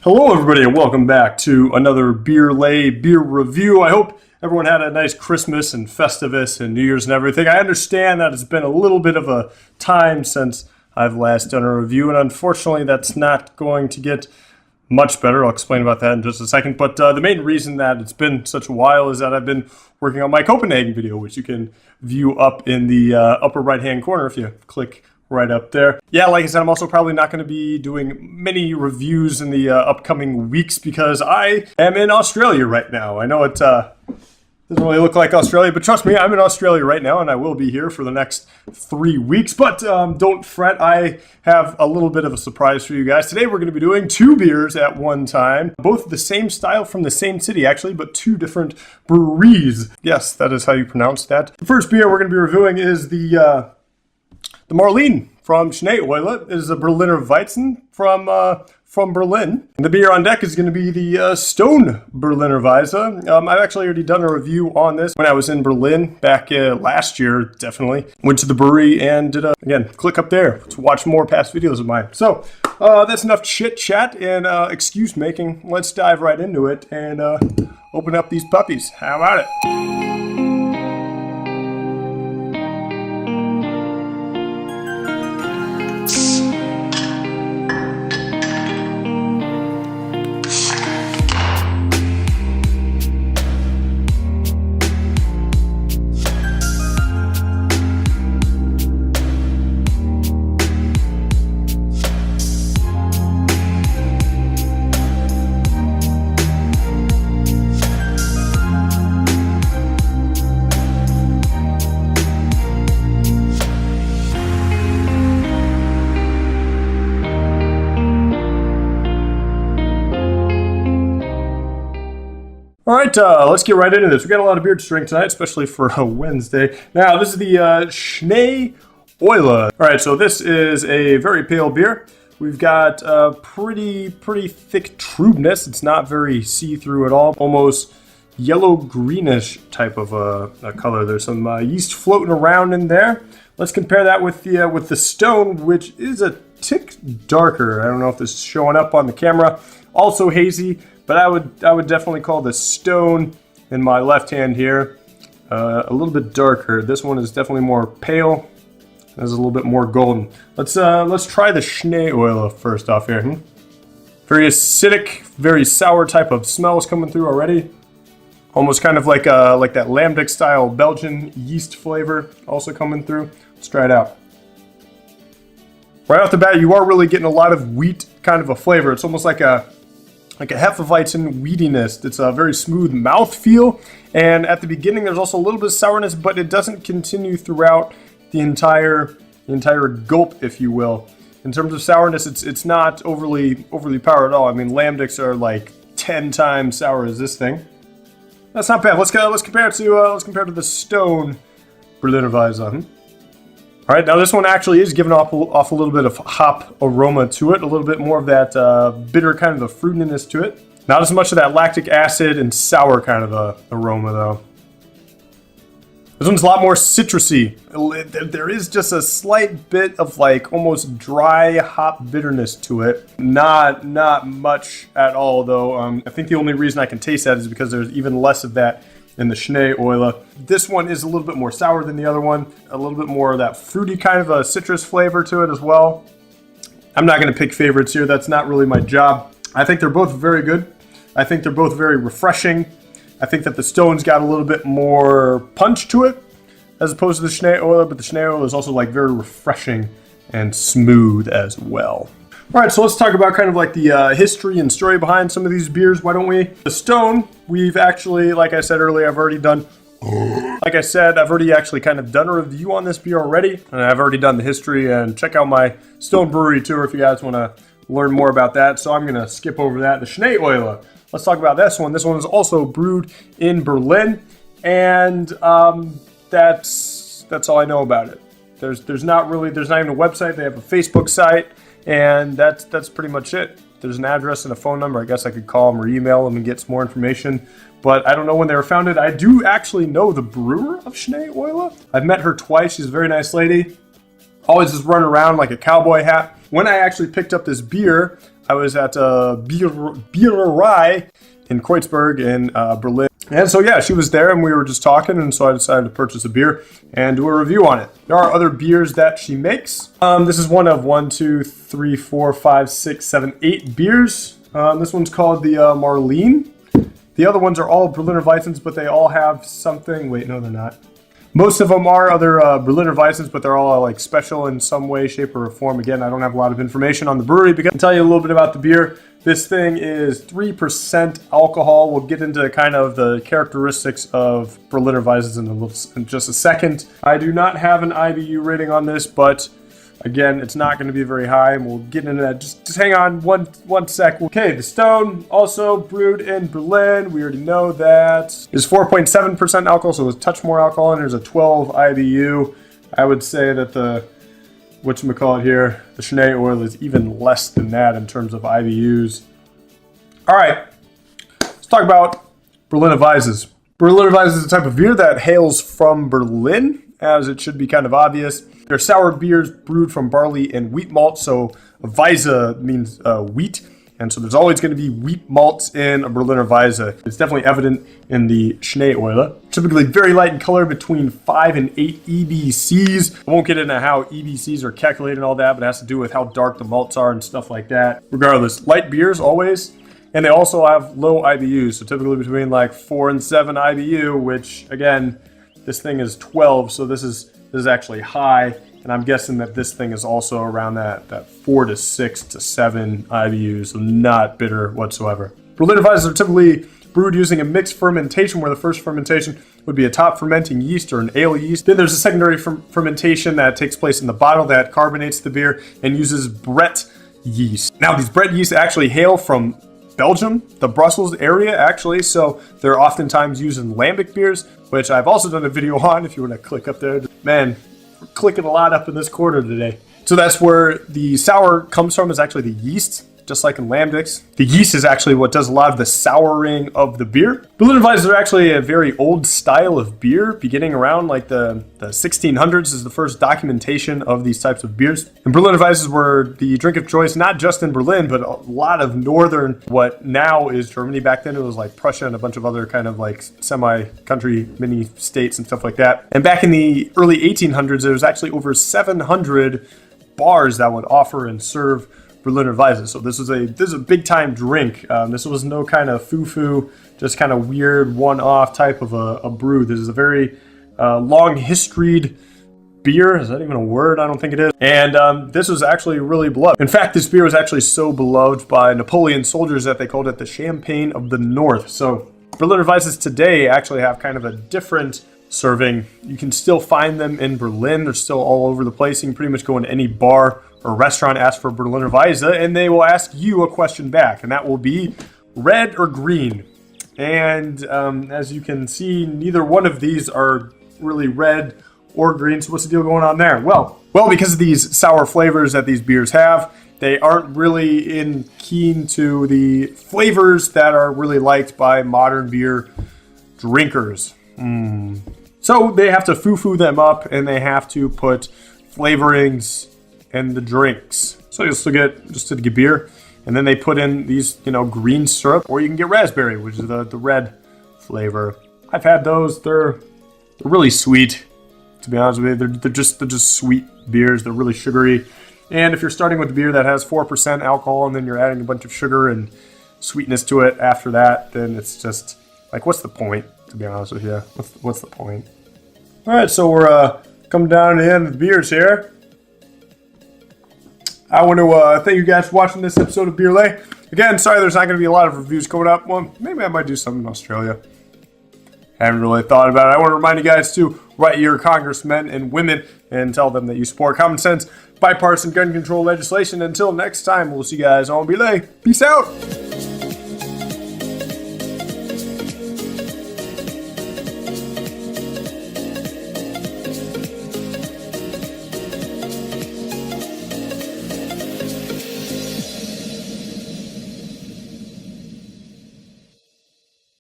Hello everybody and welcome back to another beer review. I hope everyone had a nice Christmas and Festivus and New Year's and everything. I understand that it's been a little bit of a time since I've last done a review, and unfortunately that's not going to get much better. I'll explain about that in just a second. But the main reason that it's been such a while is that I've been working on my Copenhagen video, which you can view up in the upper right-hand corner if you click right up there. Yeah, like I said, I'm also probably not going to be doing many reviews in the upcoming weeks because I am in Australia right now. I know it doesn't really look like Australia, but trust me, I'm in Australia right now, and I will be here for the next 3 weeks. But don't fret, I have a little bit of a surprise for you guys. Today we're going to be doing 2 beers at one time, both the same style from the same city, actually, but 2 different breweries. Yes, that is how you pronounce that. The first beer we're going to be reviewing is the Marlene from Schneeäule. It is a Berliner Weizen from Berlin. And the beer on deck is going to be the Stone Berliner Weisse. I've actually already done a review on this when I was in Berlin back last year, definitely. Went to the brewery and did again, click up there to watch more past videos of mine. So that's enough chit chat and excuse making. Let's dive right into it and open up these puppies. How about it? All right, let's get right into this. We got a lot of beer to drink tonight, especially for a Wednesday. Now, this is the Schneeäule. All right, so this is a very pale beer. We've got pretty thick trueness. It's not very see-through at all. Almost yellow-greenish type of a color. There's some yeast floating around in there. Let's compare that with the Stone, which is a tick darker. I don't know if this is showing up on the camera. Also hazy. But I would definitely call the Stone in my left hand here a little bit darker. This one is definitely more pale. There's a little bit more golden. Let's try the Schneeäule first off here. Very acidic, very sour type of smells coming through already. Almost kind of like that lambic style Belgian yeast flavor also coming through. Let's try it out. Right off the bat, you are really getting a lot of wheat kind of a flavor. It's almost like a Hefeweizen wheatiness. It's a very smooth mouthfeel, and at the beginning there's also a little bit of sourness, but it doesn't continue throughout the entire gulp, if you will. In terms of sourness, it's not overly power at all. I mean, lambics are like 10 times sour as this thing. That's not bad. Let's compare it to the Stone Berliner Weisse. All right, now this one actually is giving off a little bit of hop aroma to it, a little bit more of that bitter kind of a fruitiness to it. Not as much of that lactic acid and sour kind of a aroma though. This one's a lot more citrusy. There is just a slight bit of like almost dry hop bitterness to it. Not much at all though. I think the only reason I can taste that is because there's even less of that in the Schneeäule. This one is a little bit more sour than the other one. A little bit more of that fruity kind of a citrus flavor to it as well. I'm not going to pick favorites here. That's not really my job. I think they're both very good. I think they're both very refreshing. I think that the Stone's got a little bit more punch to it as opposed to the Schneeäule, but the Schneeäule is also like very refreshing and smooth as well. All right, so let's talk about kind of like the history and story behind some of these beers, why don't we? The Stone, we've actually, like I said earlier, I've already actually kind of done a review on this beer already, and I've already done the history, and check out my Stone Brewery tour if you guys want to learn more about that, so I'm going to skip over that. The Schneeäule, let's talk about this one. This one is also brewed in Berlin, and that's all I know about it. There's not even a website. They have a Facebook site. And that's pretty much it. There's an address and a phone number. I guess I could call them or email them and get some more information. But I don't know when they were founded. I do actually know the brewer of Schneeäule. I've met her twice. She's a very nice lady. Always just running around like a cowboy hat. When I actually picked up this beer, I was at Brewery in Kreuzberg in Berlin. And so, yeah, she was there and we were just talking. And so I decided to purchase a beer and do a review on it. There are other beers that she makes. This is one of 1, 2, 3, 4, 5, 6, 7, 8 beers. This one's called the Marlene. The other ones are all Berliner Weissens, but they all have something. Wait, no, they're not. Most of them are other Berliner Weissens, but they're all like special in some way, shape, or form. Again, I don't have a lot of information on the brewery, but I can tell you a little bit about the beer. This thing is 3% alcohol. We'll get into kind of the characteristics of Berliner Weissens in just a second. I do not have an IBU rating on this, but again, it's not going to be very high, and we'll get into that. Just hang on one sec. Okay, the Stone, also brewed in Berlin. We already know that. Is 4.7% alcohol, so it's a touch more alcohol, and there's a 12 IBU. I would say that the, whatchamacallit here, the Schnee Oil is even less than that in terms of IBUs. All right, let's talk about Berliner Weisses. Berliner Weisses is a type of beer that hails from Berlin, as it should be kind of obvious. They're sour beers brewed from barley and wheat malt. So Weisse means wheat. And so there's always going to be wheat malts in a Berliner Weisse. It's definitely evident in the Schnee Oil. Typically very light in color, between 5 and 8 EBCs. I won't get into how EBCs are calculated and all that, but it has to do with how dark the malts are and stuff like that. Regardless, light beers always. And they also have low IBUs. So typically between like 4 and 7 IBU, which again, this thing is 12. So this is actually high, and I'm guessing that this thing is also around that 4 to 6 to 7 IBUs, so not bitter whatsoever. Berliner Weisses are typically brewed using a mixed fermentation, where the first fermentation would be a top fermenting yeast or an ale yeast. Then there's a secondary fermentation that takes place in the bottle that carbonates the beer and uses Brett yeast. Now, these Brett yeasts actually hail from Belgium, the Brussels area actually, so they're oftentimes used in lambic beers, which I've also done a video on if you want to click up there. Man, we're clicking a lot up in this corner today. So that's where the sour comes from, is actually the yeast, just like in lambics. The yeast is actually what does a lot of the souring of the beer. Berliner Weisses are actually a very old style of beer, beginning around like the 1600s is the first documentation of these types of beers. And Berliner Weisses were the drink of choice, not just in Berlin, but a lot of northern, what now is Germany. Back then it was like Prussia and a bunch of other kind of like semi-country mini states and stuff like that. And back in the early 1800s, there was actually over 700 bars that would offer and serve Berliner Weisse. So this is a big time drink. This was no kind of foo-foo, just kind of weird one-off type of a brew. This is a very long historied beer. Is that even a word? I don't think it is. And this was actually really beloved. In fact, this beer was actually so beloved by Napoleon soldiers that they called it the Champagne of the North. So Berliner Weisses today actually have kind of a different serving. You can still find them in Berlin. They're still all over the place. You can pretty much go into any bar or restaurant, ask for Berliner Weisse, and they will ask you a question back, and that will be red or green. And as you can see, neither one of these are really red or green. So what's the deal going on there? Well, because of these sour flavors that these beers have, they aren't really keen to the flavors that are really liked by modern beer drinkers. So they have to foo-foo them up, and they have to put flavorings in the drinks. So you'll still get just to get beer, and then they put in these, green syrup, or you can get raspberry, which is the red flavor. I've had those. They're really sweet, to be honest with you. They're just sweet beers. They're really sugary. And if you're starting with a beer that has 4% alcohol, and then you're adding a bunch of sugar and sweetness to it after that, then it's just like, what's the point? To be honest with you, what's the point? All right, so we're coming down to the end of the beers here. I want to thank you guys for watching this episode of Beer Lay. Again, sorry there's not going to be a lot of reviews coming up. Well, maybe I might do something in Australia. Haven't really thought about it. I want to remind you guys to write your congressmen and women and tell them that you support common sense, bipartisan gun control legislation. Until next time, we'll see you guys on Beer Lay. Peace out.